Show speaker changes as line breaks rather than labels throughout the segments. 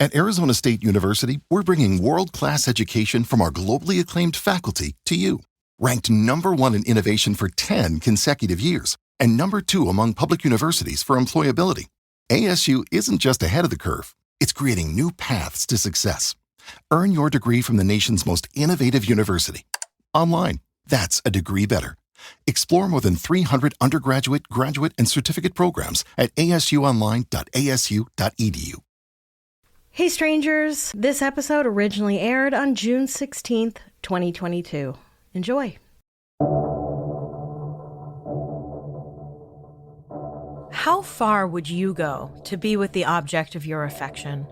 At Arizona State University, we're bringing world-class education from our globally acclaimed faculty to you. Ranked #1 in innovation for 10 consecutive years and #2 among public universities for employability, ASU isn't just ahead of the curve, it's creating new paths to success. Earn your degree from the nation's most innovative university. Online, that's a degree better. Explore more than 300 undergraduate, graduate, and certificate programs at asuonline.asu.edu.
Hey strangers, this episode originally aired on June 16th, 2022. Enjoy. How far would you go to be with the object of your affection?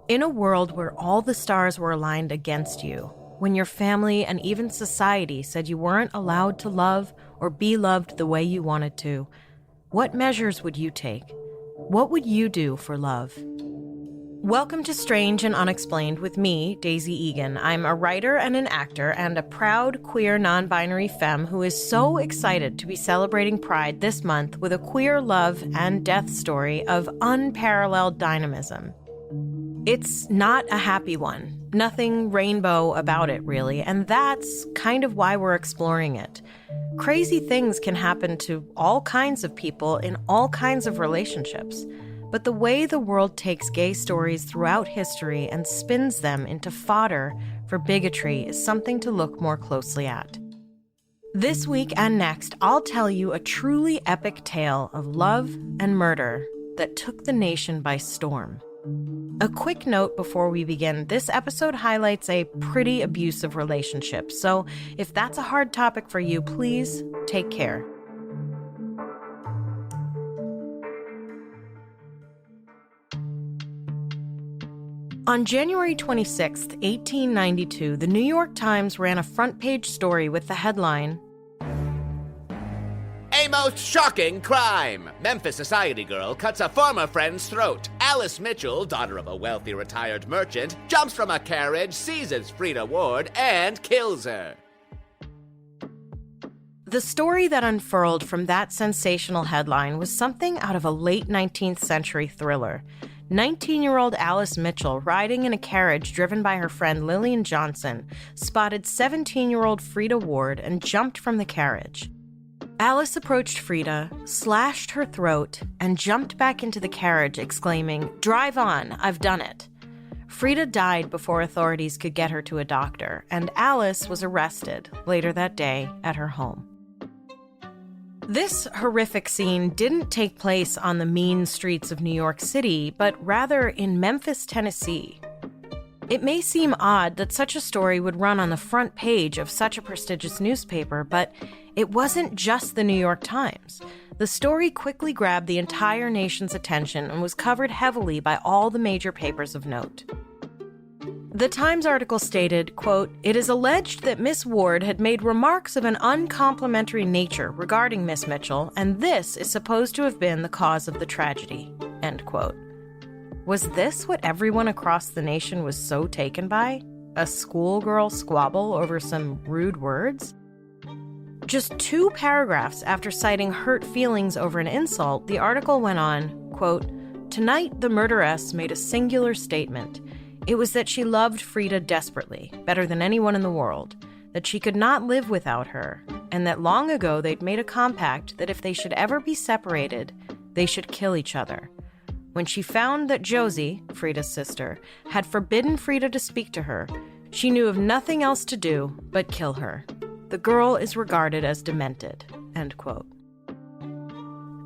In a world where all the stars were aligned against you, when your family and even society said you weren't allowed to love or be loved the way you wanted to, what measures would you take? What would you do for love? Welcome to Strange and Unexplained with me, Daisy Egan. I'm a writer and an actor and a proud queer non-binary femme who is so excited to be celebrating Pride this month with a queer love and death story of unparalleled dynamism. It's not a happy one. Nothing rainbow about it, really, and that's kind of why we're exploring it. Crazy things can happen to all kinds of people in all kinds of relationships. But the way the world takes gay stories throughout history and spins them into fodder for bigotry is something to look more closely at. This week and next, I'll tell you a truly epic tale of love and murder that took the nation by storm. A quick note before we begin, this episode highlights a pretty abusive relationship, so if that's a hard topic for you, please take care. On January 26, 1892, the New York Times ran a front-page story with the headline,
"A most shocking crime! Memphis society girl cuts a former friend's throat. Alice Mitchell, daughter of a wealthy retired merchant, jumps from a carriage, seizes Freda Ward, and kills her."
The story that unfurled from that sensational headline was something out of a late 19th century thriller. 19-year-old Alice Mitchell, riding in a carriage driven by her friend Lillian Johnson, spotted 17-year-old Freda Ward and jumped from the carriage. Alice approached Freda, slashed her throat, and jumped back into the carriage, exclaiming, "Drive on, I've done it." Freda died before authorities could get her to a doctor, and Alice was arrested later that day at her home. This horrific scene didn't take place on the mean streets of New York City, but rather in Memphis, Tennessee. It may seem odd that such a story would run on the front page of such a prestigious newspaper, but it wasn't just the New York Times. The story quickly grabbed the entire nation's attention and was covered heavily by all the major papers of note. The Times article stated, quote, "It is alleged that Miss Ward had made remarks of an uncomplimentary nature regarding Miss Mitchell, and this is supposed to have been the cause of the tragedy," end quote. Was this what everyone across the nation was so taken by? A schoolgirl squabble over some rude words? Just 2 paragraphs after citing hurt feelings over an insult, the article went on, quote, "Tonight the murderess made a singular statement. It was that she loved Freda desperately, better than anyone in the world, that she could not live without her, and that long ago they'd made a compact that if they should ever be separated, they should kill each other. When she found that Josie, Freda's sister, had forbidden Freda to speak to her, she knew of nothing else to do but kill her. The girl is regarded as demented," end quote.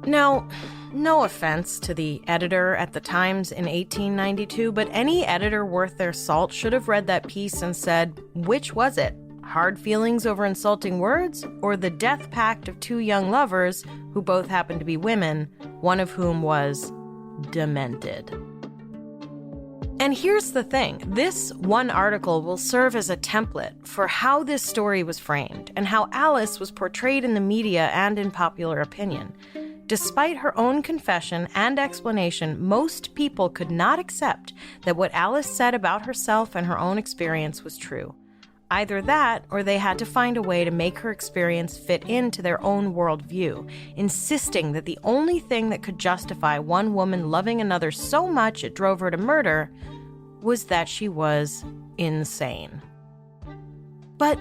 Now, no offense to the editor at the Times in 1892, but any editor worth their salt should have read that piece and said, which was it? Hard feelings over insulting words, or the death pact of 2 young lovers who both happened to be women, one of whom was demented? And here's the thing, this one article will serve as a template for how this story was framed and how Alice was portrayed in the media and in popular opinion. Despite her own confession and explanation, most people could not accept that what Alice said about herself and her own experience was true. Either that, or they had to find a way to make her experience fit into their own worldview, insisting that the only thing that could justify one woman loving another so much it drove her to murder was that she was insane. But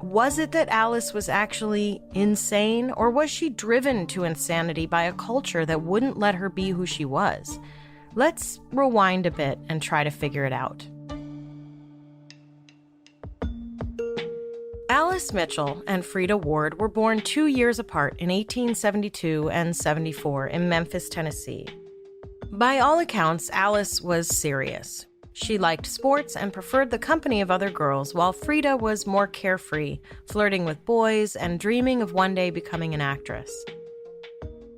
was it that Alice was actually insane, or was she driven to insanity by a culture that wouldn't let her be who she was? Let's rewind a bit and try to figure it out. Alice Mitchell and Freda Ward were born 2 years apart in 1872 and 74 in Memphis, Tennessee. By all accounts, Alice was serious. She liked sports and preferred the company of other girls, while Freda was more carefree, flirting with boys and dreaming of one day becoming an actress.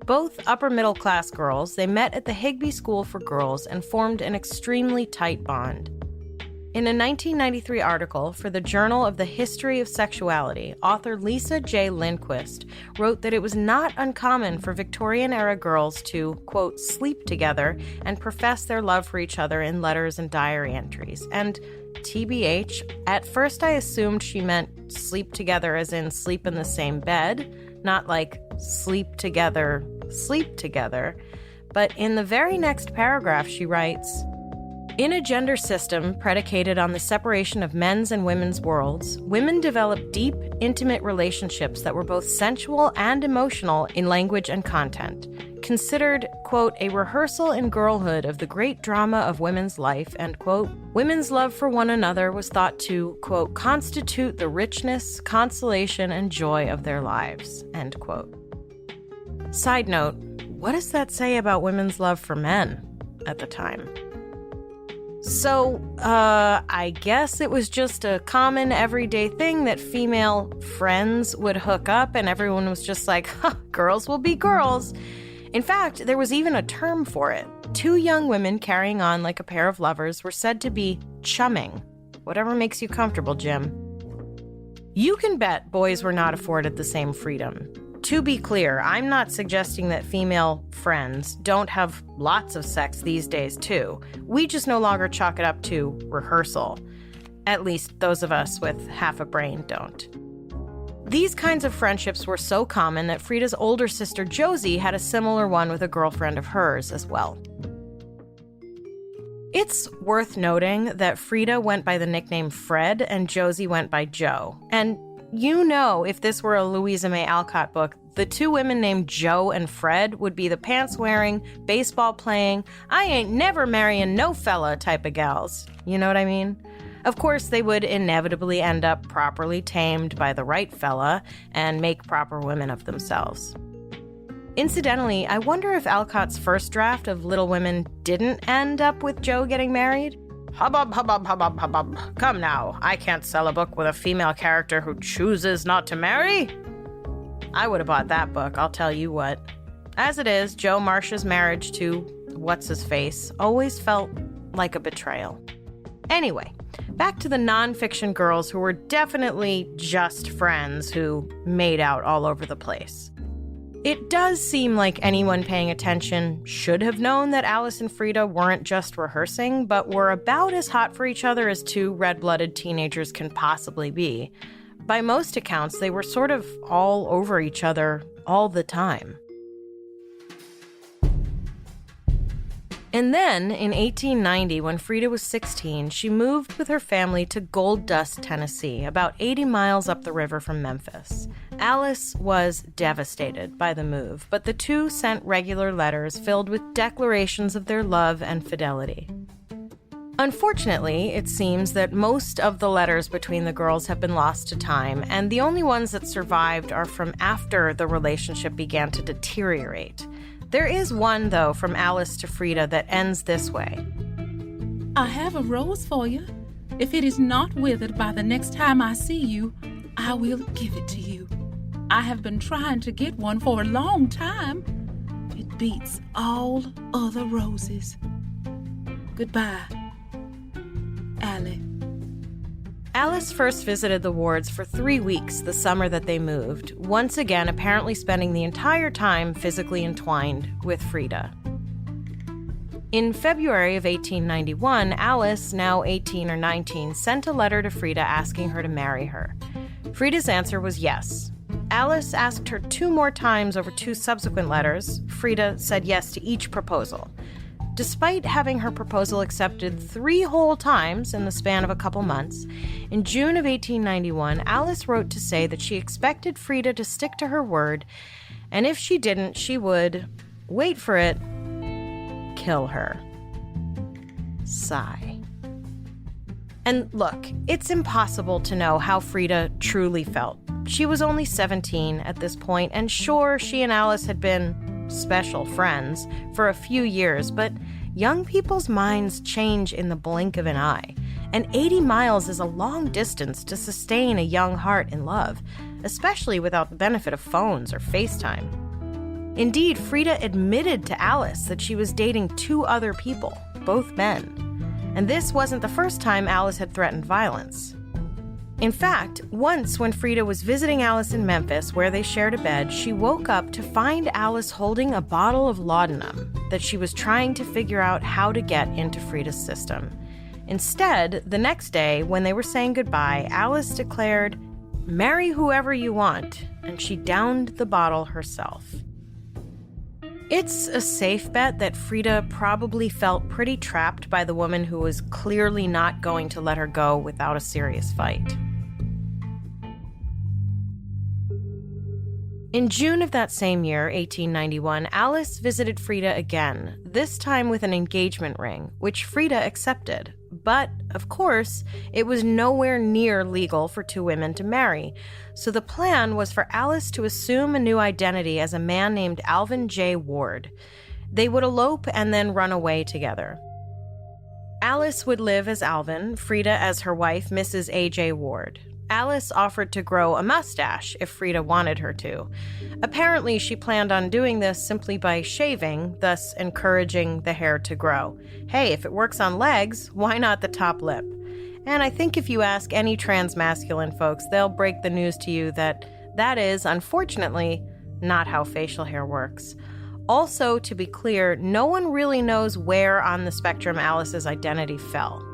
Both upper-middle-class girls, they met at the Higbee School for Girls and formed an extremely tight bond. In a 1993 article for the Journal of the History of Sexuality, author Lisa J. Lindquist wrote that it was not uncommon for Victorian-era girls to, quote, sleep together and profess their love for each other in letters and diary entries. And TBH, at first I assumed she meant sleep together as in sleep in the same bed, not like sleep together. But in the very next paragraph she writes, in a gender system predicated on the separation of men's and women's worlds, women developed deep, intimate relationships that were both sensual and emotional in language and content. Considered, quote, a rehearsal in girlhood of the great drama of women's life, end quote, women's love for one another was thought to, quote, constitute the richness, consolation, and joy of their lives, end quote. Side note, what does that say about women's love for men at the time? So, I guess it was just a common everyday thing that female friends would hook up and everyone was just like, girls will be girls. In fact, there was even a term for it. Two young women carrying on like a pair of lovers were said to be chumming. Whatever makes you comfortable, Jim. You can bet boys were not afforded the same freedom. To be clear, I'm not suggesting that female friends don't have lots of sex these days, too. We just no longer chalk it up to rehearsal. At least those of us with half a brain don't. These kinds of friendships were so common that Freda's older sister Josie had a similar one with a girlfriend of hers as well. It's worth noting that Freda went by the nickname Fred and Josie went by Jo. And you know, if this were a Louisa May Alcott book, the two women named Jo and Fred would be the pants-wearing, baseball-playing, I ain't never marrying no fella type of gals. You know what I mean? Of course, they would inevitably end up properly tamed by the right fella and make proper women of themselves. Incidentally, I wonder if Alcott's first draft of Little Women didn't end up with Jo getting married? Hubbub, hubbub, hubbub, hubbub. Come now, I can't sell a book with a female character who chooses not to marry. I would have bought that book, I'll tell you what. As it is, Jo Marsh's marriage to what's-his-face always felt like a betrayal. Anyway, back to the nonfiction girls who were definitely just friends who made out all over the place. It does seem like anyone paying attention should have known that Alice and Freda weren't just rehearsing, but were about as hot for each other as two red-blooded teenagers can possibly be. By most accounts, they were sort of all over each other all the time. And then, in 1890, when Freda was 16, she moved with her family to Gold Dust, Tennessee, about 80 miles up the river from Memphis. Alice was devastated by the move, but the two sent regular letters filled with declarations of their love and fidelity. Unfortunately, it seems that most of the letters between the girls have been lost to time, and the only ones that survived are from after the relationship began to deteriorate. There is one, though, from Alice to Freda that ends this way.
I have a rose for you. If it is not withered by the next time I see you, I will give it to you. I have been trying to get one for a long time. It beats all other roses. Goodbye, Allie.
Alice first visited the Wards for 3 weeks the summer that they moved, once again apparently spending the entire time physically entwined with Freda. In February of 1891, Alice, now 18 or 19, sent a letter to Freda asking her to marry her. Freda's answer was yes. Alice asked her 2 more times over 2 subsequent letters. Freda said yes to each proposal. Despite having her proposal accepted 3 whole times in the span of a couple months, in June of 1891, Alice wrote to say that she expected Freda to stick to her word, and if she didn't, she would, wait for it, kill her. Sigh. And look, it's impossible to know how Freda truly felt. She was only 17 at this point, and sure, she and Alice had been special friends for a few years, but young people's minds change in the blink of an eye, and 80 miles is a long distance to sustain a young heart in love, especially without the benefit of phones or FaceTime. Indeed, Freda admitted to Alice that she was dating 2 other people, both men. And this wasn't the first time Alice had threatened violence. In fact, once when Freda was visiting Alice in Memphis, where they shared a bed, she woke up to find Alice holding a bottle of laudanum that she was trying to figure out how to get into Freda's system. Instead, the next day, when they were saying goodbye, Alice declared, "Marry whoever you want," and she downed the bottle herself. It's a safe bet that Freda probably felt pretty trapped by the woman who was clearly not going to let her go without a serious fight. In June of that same year, 1891, Alice visited Freda again, this time with an engagement ring, which Freda accepted. But, of course, it was nowhere near legal for 2 women to marry, so the plan was for Alice to assume a new identity as a man named Alvin J. Ward. They would elope and then run away together. Alice would live as Alvin, Freda as her wife, Mrs. A.J. Ward. Alice offered to grow a mustache if Freda wanted her to. Apparently, she planned on doing this simply by shaving, thus encouraging the hair to grow. Hey, if it works on legs, why not the top lip? And I think if you ask any transmasculine folks, they'll break the news to you that that is, unfortunately, not how facial hair works. Also, to be clear, no one really knows where on the spectrum Alice's identity fell.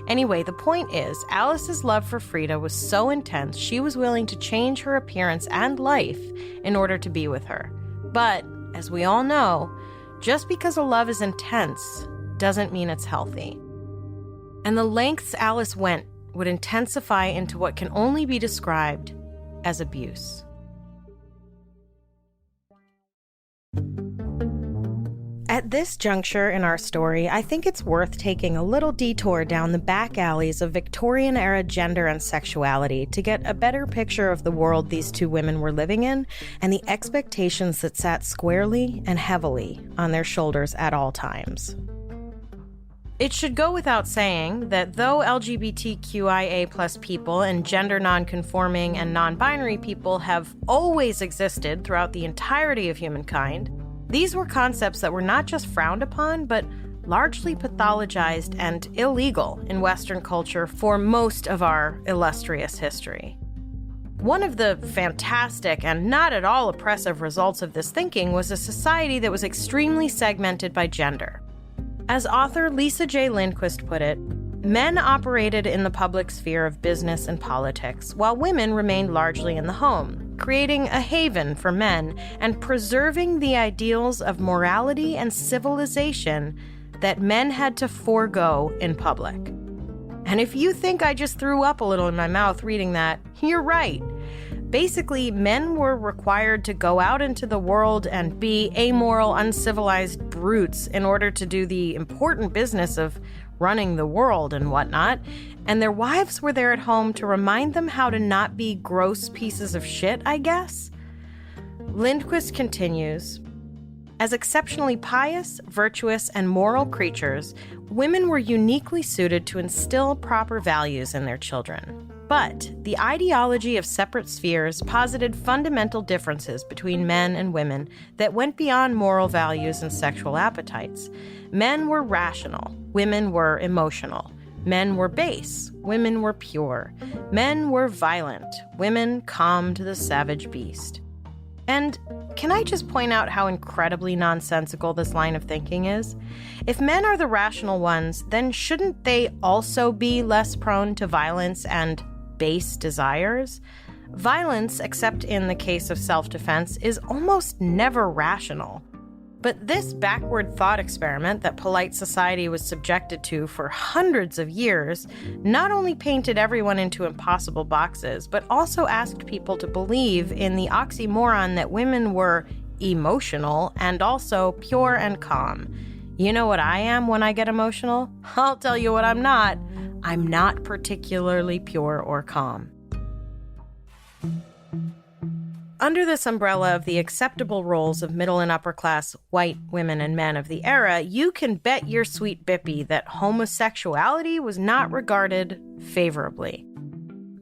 Anyway, the point is, Alice's love for Freda was so intense she was willing to change her appearance and life in order to be with her. But, as we all know, just because a love is intense doesn't mean it's healthy. And the lengths Alice went would intensify into what can only be described as abuse. At this juncture in our story, I think it's worth taking a little detour down the back alleys of Victorian-era gender and sexuality to get a better picture of the world these 2 women were living in and the expectations that sat squarely and heavily on their shoulders at all times. It should go without saying that though LGBTQIA+ people and gender non-conforming and non-binary people have always existed throughout the entirety of humankind, these were concepts that were not just frowned upon, but largely pathologized and illegal in Western culture for most of our illustrious history. One of the fantastic and not at all oppressive results of this thinking was a society that was extremely segmented by gender. As author Lisa J. Lindquist put it, men operated in the public sphere of business and politics, while women remained largely in the home, creating a haven for men and preserving the ideals of morality and civilization that men had to forego in public. And if you think I just threw up a little in my mouth reading that, you're right. Basically, men were required to go out into the world and be amoral, uncivilized brutes in order to do the important business of running the world and whatnot, and their wives were there at home to remind them how to not be gross pieces of shit, I guess? Lindquist continues, as exceptionally pious, virtuous, and moral creatures, women were uniquely suited to instill proper values in their children. But the ideology of separate spheres posited fundamental differences between men and women that went beyond moral values and sexual appetites. Men were rational, women were emotional. Men were base, women were pure. Men were violent, women calmed the savage beast. And can I just point out how incredibly nonsensical this line of thinking is? If men are the rational ones, then shouldn't they also be less prone to violence and base desires? Violence, except in the case of self-defense, is almost never rational. But this backward thought experiment that polite society was subjected to for hundreds of years not only painted everyone into impossible boxes, but also asked people to believe in the oxymoron that women were emotional and also pure and calm. You know what I am when I get emotional? I'll tell you what I'm not. I'm not particularly pure or calm. Under this umbrella of the acceptable roles of middle and upper class white women and men of the era, you can bet your sweet bippy that homosexuality was not regarded favorably.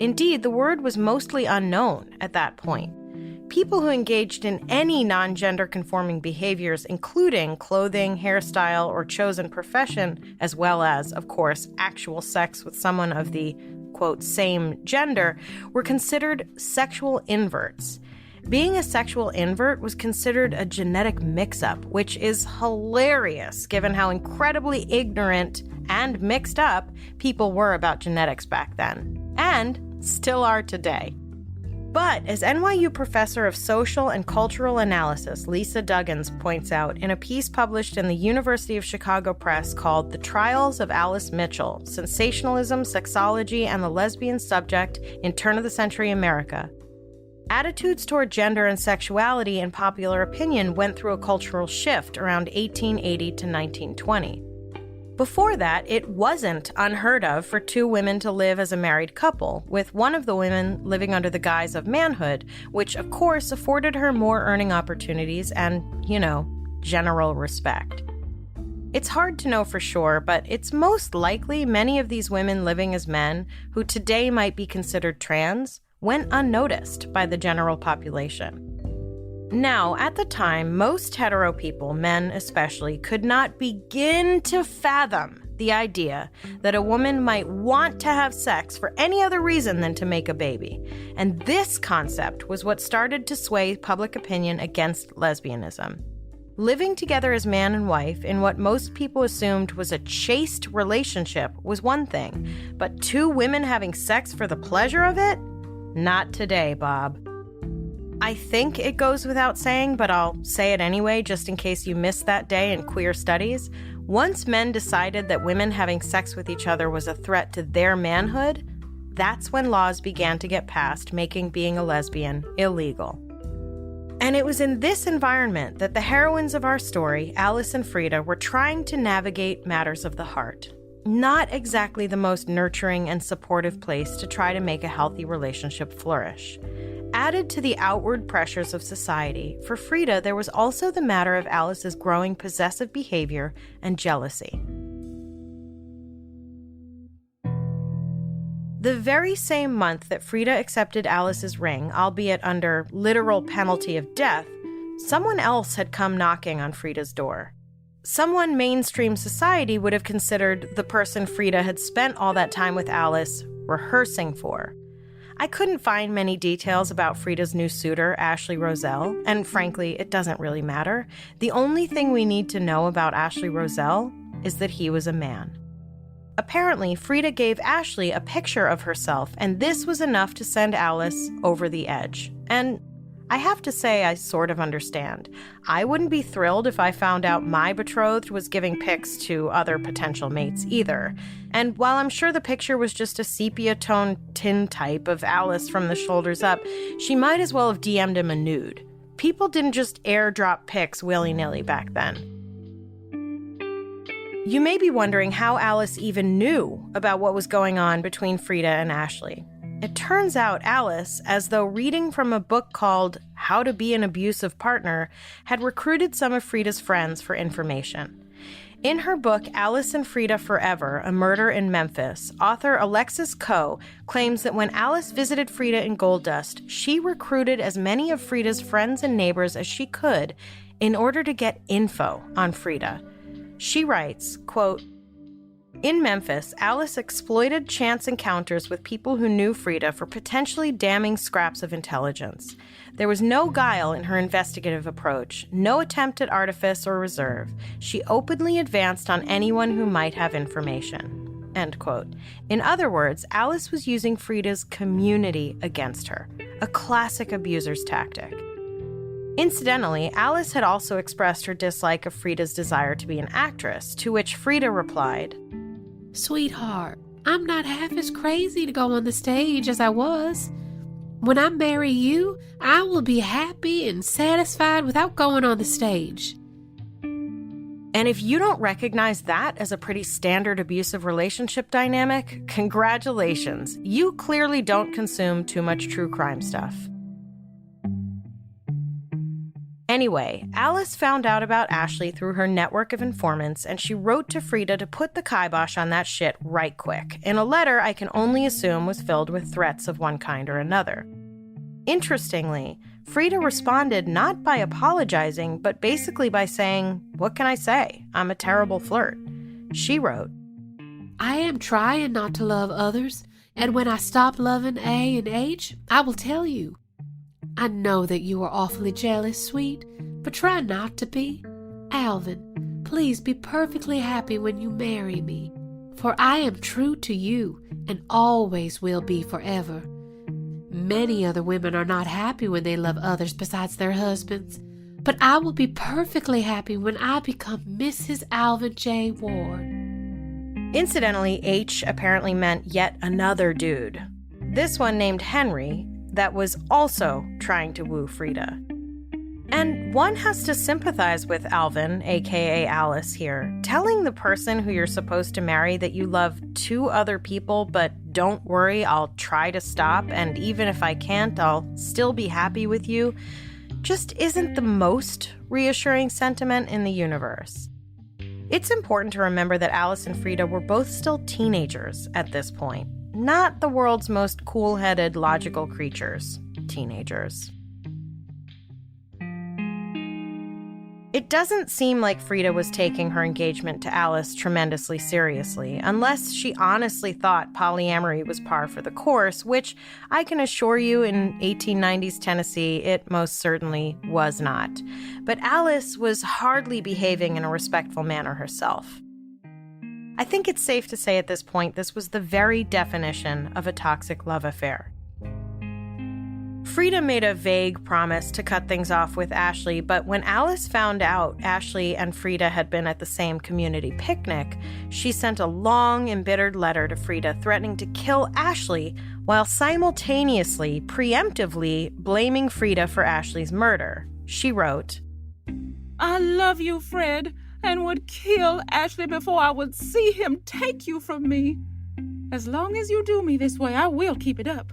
Indeed, the word was mostly unknown at that point. People who engaged in any non-gender conforming behaviors, including clothing, hairstyle, or chosen profession, as well as, of course, actual sex with someone of the, quote, same gender, were considered sexual inverts. Being a sexual invert was considered a genetic mix-up, which is hilarious given how incredibly ignorant and mixed up people were about genetics back then, and still are today. But as NYU professor of social and cultural analysis Lisa Duggins points out in a piece published in the University of Chicago Press called The Trials of Alice Mitchell, Sensationalism, Sexology, and the Lesbian Subject in Turn-of-the-Century America, attitudes toward gender and sexuality in popular opinion went through a cultural shift around 1880 to 1920. Before that, it wasn't unheard of for two women to live as a married couple, with one of the women living under the guise of manhood, which of course afforded her more earning opportunities and, general respect. It's hard to know for sure, but it's most likely many of these women living as men, who today might be considered trans, went unnoticed by the general population. Now, at the time, most hetero people, men especially, could not begin to fathom the idea that a woman might want to have sex for any other reason than to make a baby. And this concept was what started to sway public opinion against lesbianism. Living together as man and wife in what most people assumed was a chaste relationship was one thing, but two women having sex for the pleasure of it? Not today, Bob. I think it goes without saying, but I'll say it anyway just in case you missed that day in queer studies. Once men decided that women having sex with each other was a threat to their manhood, that's when laws began to get passed making being a lesbian illegal. And it was in this environment that the heroines of our story, Alice and Freda, were trying to navigate matters of the heart. Not exactly the most nurturing and supportive place to try to make a healthy relationship flourish. Added to the outward pressures of society, for Freda, there was also the matter of Alice's growing possessive behavior and jealousy. The very same month that Freda accepted Alice's ring, albeit under literal penalty of death, someone else had come knocking on Freda's door. Someone mainstream society would have considered the person Freda had spent all that time with Alice rehearsing for. I couldn't find many details about Freda's new suitor, Ashley Roselle, and frankly, it doesn't really matter. The only thing we need to know about Ashley Roselle is that he was a man. Apparently, Freda gave Ashley a picture of herself, and this was enough to send Alice over the edge. And I have to say I sort of understand. I wouldn't be thrilled if I found out my betrothed was giving pics to other potential mates either. And while I'm sure the picture was just a sepia-toned tintype of Alice from the shoulders up, she might as well have DM'd him a nude. People didn't just airdrop pics willy-nilly back then. You may be wondering how Alice even knew about what was going on between Freda and Ashley. It turns out Alice, as though reading from a book called How to Be an Abusive Partner, had recruited some of Freda's friends for information. In her book, Alice and Freda Forever, A Murder in Memphis, author Alexis Coe claims that when Alice visited Freda in Gold Dust, she recruited as many of Freda's friends and neighbors as she could in order to get info on Freda. She writes, quote, "In Memphis, Alice exploited chance encounters with people who knew Freda for potentially damning scraps of intelligence. There was no guile in her investigative approach, no attempt at artifice or reserve. She openly advanced on anyone who might have information." End quote. In other words, Alice was using Freda's community against her, a classic abuser's tactic. Incidentally, Alice had also expressed her dislike of Freda's desire to be an actress, to which Freda replied,
"Sweetheart, I'm not half as crazy to go on the stage as I was. When I marry you, I will be happy and satisfied without going on the stage."
And if you don't recognize that as a pretty standard abusive relationship dynamic, congratulations. You clearly don't consume too much true crime stuff. Anyway, Alice found out about Ashley through her network of informants, and she wrote to Freda to put the kibosh on that shit right quick, in a letter I can only assume was filled with threats of one kind or another. Interestingly, Freda responded not by apologizing, but basically by saying, "What can I say? I'm a terrible flirt." She wrote,
"I am trying not to love others, and when I stop loving A and H, I will tell you. I know that you are awfully jealous, sweet, but try not to be. Alvin, please be perfectly happy when you marry me, for I am true to you and always will be forever. Many other women are not happy when they love others besides their husbands, but I will be perfectly happy when I become Mrs. Alvin J. Ward."
Incidentally, H apparently meant yet another dude. This one named Henry, that was also trying to woo Freda. And one has to sympathize with Alvin, aka Alice here, telling the person who you're supposed to marry that you love two other people, but don't worry, I'll try to stop, and even if I can't, I'll still be happy with you, just isn't the most reassuring sentiment in the universe. It's important to remember that Alice and Freda were both still teenagers at this point. Not the world's most cool-headed, logical creatures. Teenagers. It doesn't seem like Freda was taking her engagement to Alice tremendously seriously, unless she honestly thought polyamory was par for the course, which I can assure you in 1890s Tennessee, it most certainly was not. But Alice was hardly behaving in a respectful manner herself. I think it's safe to say at this point this was the very definition of a toxic love affair. Freda made a vague promise to cut things off with Ashley, but when Alice found out Ashley and Freda had been at the same community picnic, she sent a long, embittered letter to Freda threatening to kill Ashley while simultaneously, preemptively blaming Freda for Ashley's murder. She wrote,
"I love you, Fred, and would kill Ashley before I would see him take you from me. As long as you do me this way, I will keep it up.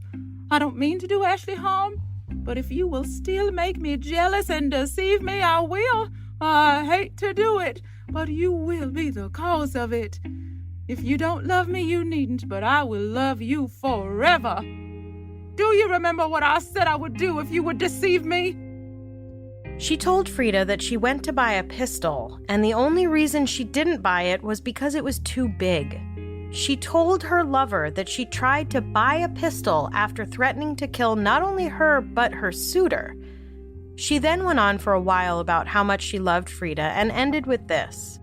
I don't mean to do Ashley harm, but if you will still make me jealous and deceive me, I will. I hate to do it, but you will be the cause of it. If you don't love me, you needn't, but I will love you forever. Do you remember what I said I would do if you would deceive me?"
She told Freda that she went to buy a pistol, and the only reason she didn't buy it was because it was too big. She told her lover that she tried to buy a pistol after threatening to kill not only her, but her suitor. She then went on for a while about how much she loved Freda and ended with this.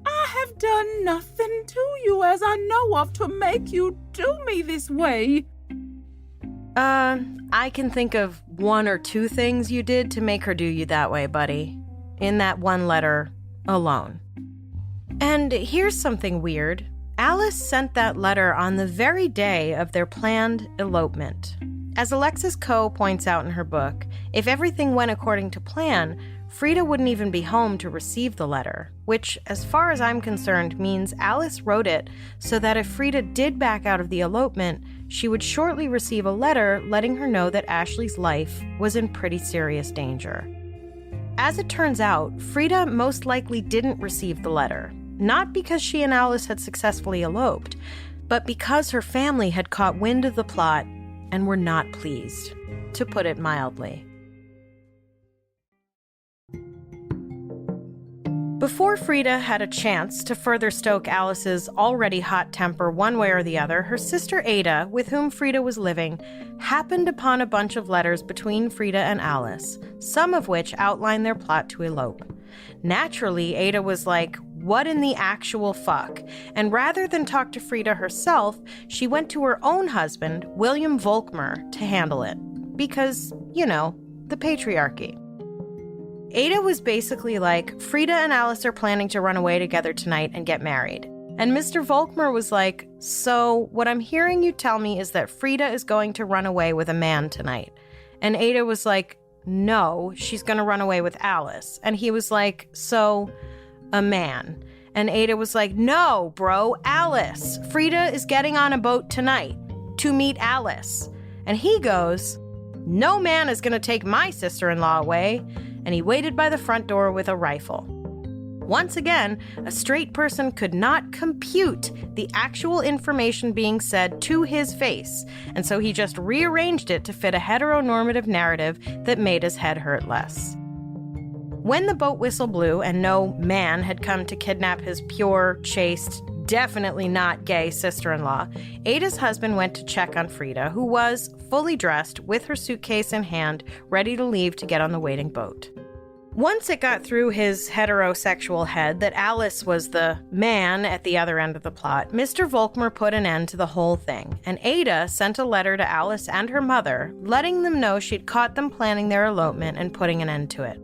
"I have done nothing to you as I know of to make you do me this way."
I can think of one or two things you did to make her do you that way, buddy. In that one letter alone. And here's something weird. Alice sent that letter on the very day of their planned elopement. As Alexis Coe points out in her book, if everything went according to plan, Freda wouldn't even be home to receive the letter, which, as far as I'm concerned, means Alice wrote it so that if Freda did back out of the elopement, she would shortly receive a letter letting her know that Ashley's life was in pretty serious danger. As it turns out, Freda most likely didn't receive the letter, not because she and Alice had successfully eloped, but because her family had caught wind of the plot and were not pleased, to put it mildly. Before Freda had a chance to further stoke Alice's already hot temper one way or the other, her sister Ada, with whom Freda was living, happened upon a bunch of letters between Freda and Alice, some of which outlined their plot to elope. Naturally, Ada was like, what in the actual fuck? And rather than talk to Freda herself, she went to her own husband, William Volkmer, to handle it. Because, you know, the patriarchy. Ada was basically like, Freda and Alice are planning to run away together tonight and get married. And Mr. Volkmer was like, so what I'm hearing you tell me is that Freda is going to run away with a man tonight. And Ada was like, no, she's going to run away with Alice. And he was like, so a man. And Ada was like, no, bro, Alice. Freda is getting on a boat tonight to meet Alice. And he goes, no man is going to take my sister-in-law away. And he waited by the front door with a rifle. Once again, a straight person could not compute the actual information being said to his face, and so he just rearranged it to fit a heteronormative narrative that made his head hurt less. When the boat whistle blew and no man had come to kidnap his pure, chaste, definitely not gay sister-in-law, Ada's husband went to check on Freda, who was fully dressed with her suitcase in hand, ready to leave to get on the waiting boat. Once it got through his heterosexual head that Alice was the man at the other end of the plot, Mr. Volkmer put an end to the whole thing, and Ada sent a letter to Alice and her mother, letting them know she'd caught them planning their elopement and putting an end to it.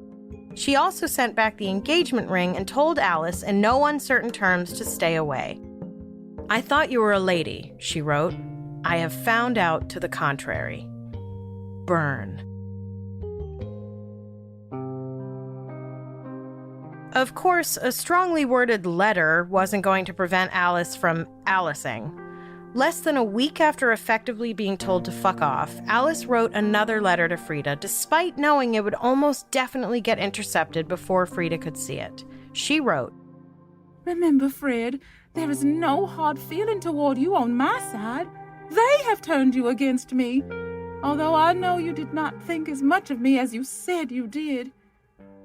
She also sent back the engagement ring and told Alice in no uncertain terms to stay away. I thought you were a lady, she wrote. I have found out to the contrary. Burn. Of course, a strongly worded letter wasn't going to prevent Alice from Alicing. Less than a week after effectively being told to fuck off, Alice wrote another letter to Freda, despite knowing it would almost definitely get intercepted before Freda could see it. She wrote,
Remember, Fred, there is no hard feeling toward you on my side. They have turned you against me. Although I know you did not think as much of me as you said you did.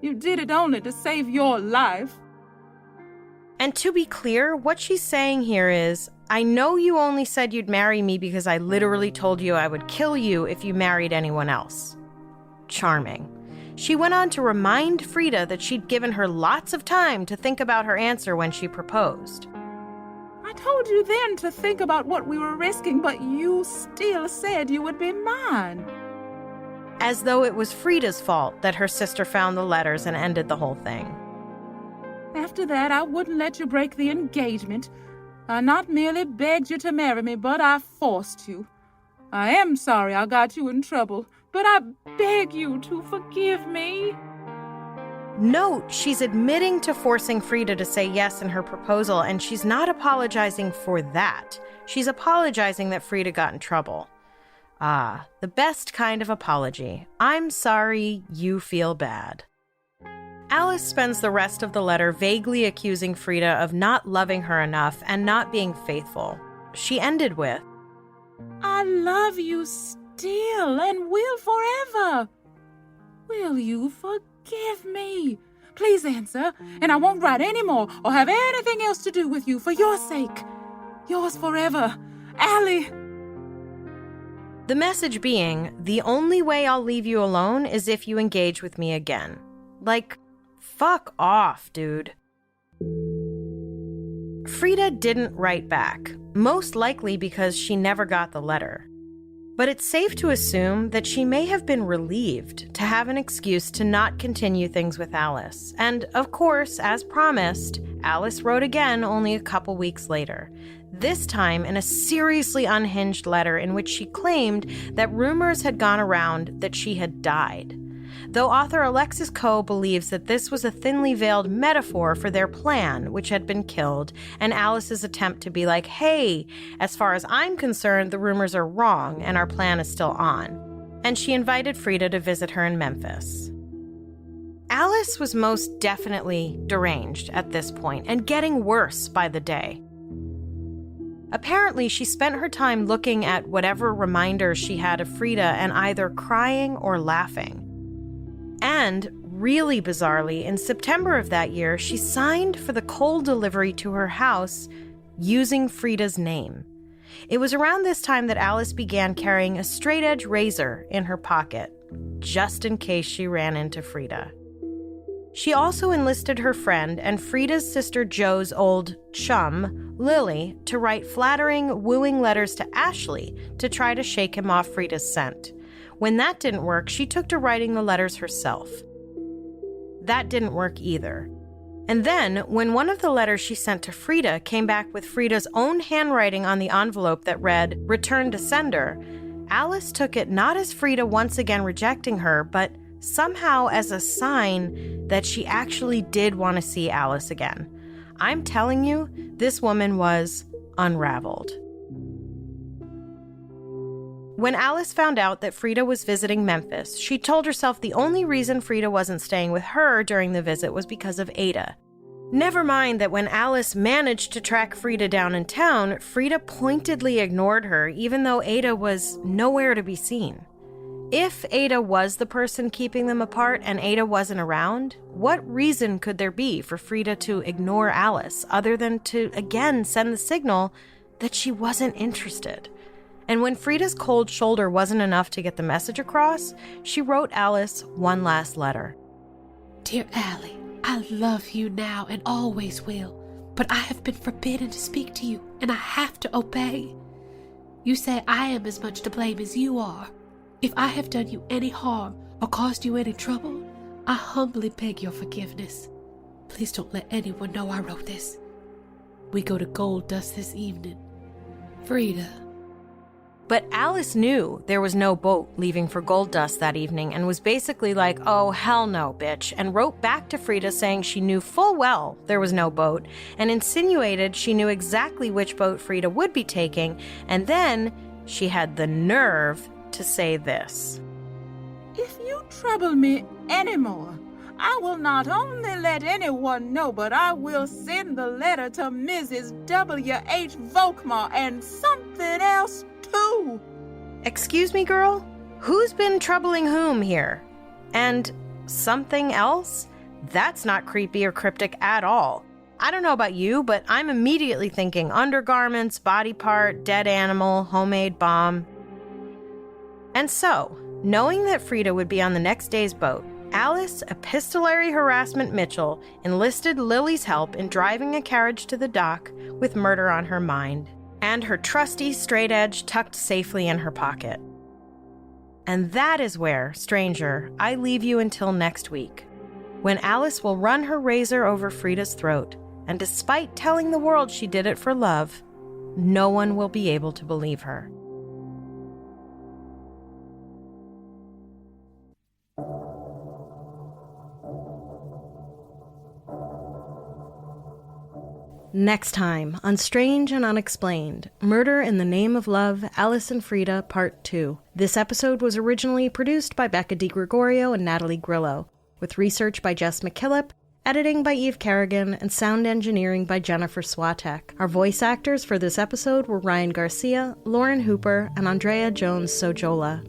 You did it only to save your life.
And to be clear, what she's saying here is, I know you only said you'd marry me because I literally told you I would kill you if you married anyone else. Charming. She went on to remind Freda that she'd given her lots of time to think about her answer when she proposed.
I told you then to think about what we were risking, but you still said you would be mine.
As though it was Freda's fault that her sister found the letters and ended the whole thing.
After that, I wouldn't let you break the engagement. I not merely begged you to marry me, but I forced you. I am sorry I got you in trouble, but I beg you to forgive me.
Note, she's admitting to forcing Freda to say yes in her proposal, and she's not apologizing for that. She's apologizing that Freda got in trouble. Ah, the best kind of apology. I'm sorry, you feel bad. Alice spends the rest of the letter vaguely accusing Freda of not loving her enough and not being faithful. She ended with,
I love you still and will forever. Will you forgive me? Please answer, and I won't write any more or have anything else to do with you for your sake. Yours forever, Allie.
The message being, the only way I'll leave you alone is if you engage with me again. Like, fuck off, dude. Freda didn't write back, most likely because she never got the letter. But it's safe to assume that she may have been relieved to have an excuse to not continue things with Alice. And, of course, as promised, Alice wrote again only a couple weeks later. This time in a seriously unhinged letter in which she claimed that rumors had gone around that she had died. Though author Alexis Coe believes that this was a thinly veiled metaphor for their plan, which had been killed, and Alice's attempt to be like, hey, as far as I'm concerned, the rumors are wrong and our plan is still on. And she invited Freda to visit her in Memphis. Alice was most definitely deranged at this point and getting worse by the day. Apparently, she spent her time looking at whatever reminders she had of Freda and either crying or laughing. And, really bizarrely, in September of that year, she signed for the coal delivery to her house using Freda's name. It was around this time that Alice began carrying a straight-edge razor in her pocket, just in case she ran into Freda. She also enlisted her friend and Freda's sister Joe's old chum, Lily, to write flattering, wooing letters to Ashley to try to shake him off Freda's scent. When that didn't work, she took to writing the letters herself. That didn't work either. And then, when one of the letters she sent to Freda came back with Freda's own handwriting on the envelope that read, "Return to sender," Alice took it not as Freda once again rejecting her, but somehow as a sign that she actually did want to see Alice again. I'm telling you, this woman was unraveled. When Alice found out that Freda was visiting Memphis, she told herself the only reason Freda wasn't staying with her during the visit was because of Ada. Never mind that when Alice managed to track Freda down in town, Freda pointedly ignored her, even though Ada was nowhere to be seen. If Ada was the person keeping them apart and Ada wasn't around, what reason could there be for Freda to ignore Alice other than to again send the signal that she wasn't interested? And when Freda's cold shoulder wasn't enough to get the message across, she wrote Alice one last letter.
Dear Allie, I love you now and always will, but I have been forbidden to speak to you, and I have to obey. You say I am as much to blame as you are. If I have done you any harm or caused you any trouble, I humbly beg your forgiveness. Please don't let anyone know I wrote this. We go to Gold Dust this evening. Freda.
But Alice knew there was no boat leaving for Gold Dust that evening and was basically like, "Oh, hell no, bitch," and wrote back to Freda saying she knew full well there was no boat and insinuated she knew exactly which boat Freda would be taking, and then she had the nerve to say this.
If you trouble me anymore, I will not only let anyone know, but I will send the letter to Mrs. W.H. Volkmar and something else too.
Excuse me, girl? Who's been troubling whom here? And something else? That's not creepy or cryptic at all. I don't know about you, but I'm immediately thinking undergarments, body part, dead animal, homemade bomb. And so, knowing that Freda would be on the next day's boat, Alice, epistolary harassment Mitchell, enlisted Lily's help in driving a carriage to the dock with murder on her mind, and her trusty straight edge tucked safely in her pocket. And that is where, stranger, I leave you until next week, when Alice will run her razor over Freda's throat, and despite telling the world she did it for love, no one will be able to believe her. Next time on Strange and Unexplained, Murder in the Name of Love, Alice and Freda, Part 2. This episode was originally produced by Becca DiGregorio and Natalie Grillo, with research by Jess McKillip, editing by Eve Kerrigan, and sound engineering by Jennifer Swatek. Our voice actors for this episode were Ryan Garcia, Lauren Hooper, and Andrea Jones-Sojola.